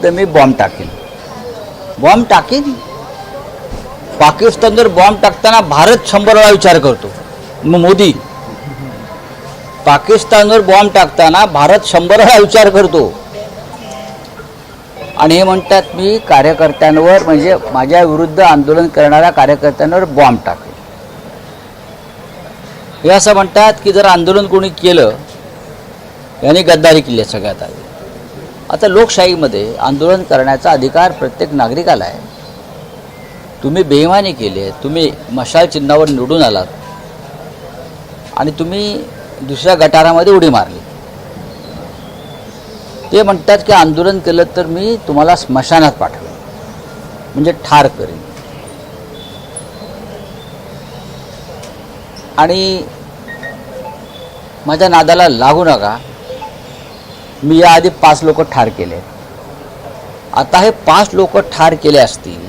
तर मी बॉम्ब टाकीन पाकिस्तानवर बॉम्ब टाकताना भारत 100 वेळा विचार करतो। मग मोदी पाकिस्तानवर बॉम्ब टाकताना भारत 100 वेळा विचार करतो आणि हे म्हणतात मी कार्यकर्त्यांवर म्हणजे माझ्या विरुद्ध आंदोलन करणाऱ्या कार्यकर्त्यांवर बॉम्ब टाकेल। हे असं म्हणतात की जर आंदोलन कोणी केलं याने गद्दारी केली सगळ्यात आधी। आता लोकशाहीमध्ये आंदोलन करण्याचा अधिकार प्रत्येक नागरिकाला आहे। तुम्ही बेईमानी केली, तुम्ही मशाल चिन्हावर निवडून आलात आणि तुम्ही दुसऱ्या गटारामध्ये उडी मारली। ते म्हणतात की आंदोलन केलं तर मी तुम्हाला स्मशानात पाठवेन म्हणजे ठार करेन। आणि माझ्या नादाला लागू नका, मी याआधी 5 लोक ठार केले। आता हे 5 लोक ठार केले असतील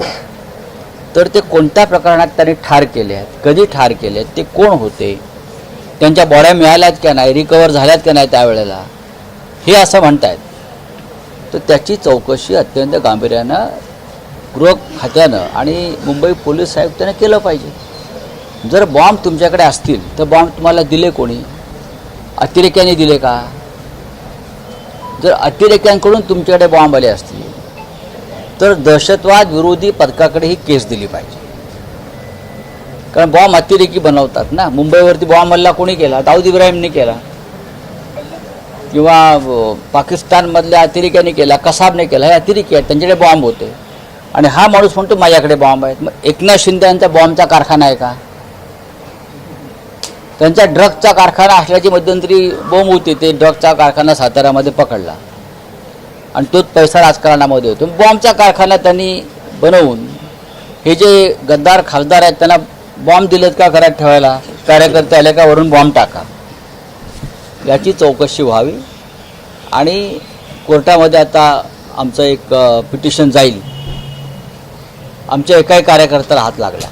तर ते कोणत्या प्रकरणात त्यांनी ठार केले आहेत, कधी ठार केले आहेत, ते कोण होते, त्यांच्या बॉड्या मिळाल्यात का नाही, रिकवर झाल्यात का नाही त्यावेळेला, हे असं म्हणतायत। तर त्याची चौकशी अत्यंत गांभीर्यानं गृह खात्यानं आणि मुंबई पोलीस आयुक्तांनी केलं पाहिजे। जर बॉम्ब तुमच्याकडे असतील तर बॉम्ब तुम्हाला दिले कोणी, अतिरेक्यांनी दिले का? जर अतिरेक्यांकडून तुमच्याकडे बॉम्ब आले असतील तर दहशतवाद विरोधी पथकाकडे ही केस दिली पाहिजे, कारण बॉम्ब अतिरेकी बनवतात ना। मुंबईवरती बॉम्ब हल्ला कोणी केला? दाऊद इब्राहिमने केला किंवा पाकिस्तानमधल्या अतिरेक्यांनी केला, कसाबने केला। हे अतिरेकी आहेत, त्यांच्याकडे बॉम्ब होते आणि हा माणूस म्हणतो माझ्याकडे बॉम्ब आहेत। मग एकनाथ शिंदे यांचा बॉम्बचा कारखाना आहे का? त्यांचा ड्रगचा कारखाना असल्याची मध्यंतरी बॉम्ब होती, ते ड्रगचा कारखाना साताऱ्यामध्ये पकडला आणि तोच पैसा राजकारणामध्ये होतो। बॉम्बचा कारखाना त्यांनी बनवून हे जे गद्दार खासदार आहेत त्यांना बॉम्ब दिलेत का घरात ठेवायला? कार्यकर्ते आले का वरून बॉम्ब टाका, याची चौकशी व्हावी। आणि कोर्टामध्ये आता आमचं एक पिटिशन जाईल। आमच्या एकाही कार्यकर्त्याला हात लागला,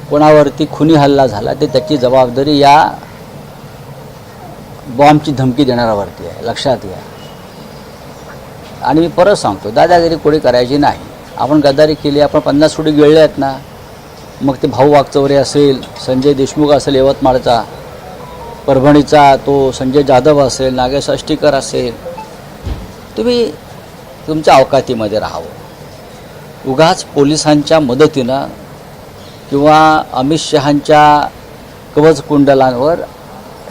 कोणावरती खुनी हल्ला झाला ते त्याची जबाबदारी या बॉम्बची धमकी देणाऱ्यावरती आहे, लक्षात घ्या। आणि मी परत सांगतो, दादागिरी कोणी करायची नाही। आपण गद्दारी केली, आपण 50 कोटी गिळले आहेत ना, मग ते भाऊ वागचौरे असेल, संजय देशमुख असेल यवतमाळचा, परभणीचा तो संजय जाधव असेल, नागेश अष्टीकर असेल, तुम्ही तुमच्या अवकातीमध्ये राहावं। उगाच पोलिसांच्या मदतीनं किंवा अमित शहांच्या कवचकुंडलांवर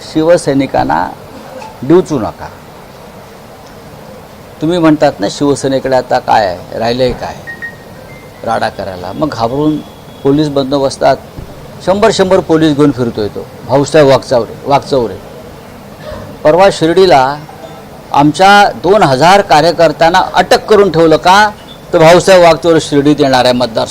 शिवसैनिकांना डिवचू नका। तुम्ही म्हणतात ना शिवसेनेकडे आता काय आहे, राहिलं आहे काय राडा करायला, मग घाबरून पोलीस बंदोबस्तात 100 पोलीस घेऊन फिरतोय तो भाऊसाहेब वागचौरे। परवा शिर्डीला आमच्या 2000 कार्यकर्त्यांना अटक करून ठेवलं का? तर भाऊसाहेब वागचौरे शिर्डीत येणार आहे मतदारसंघ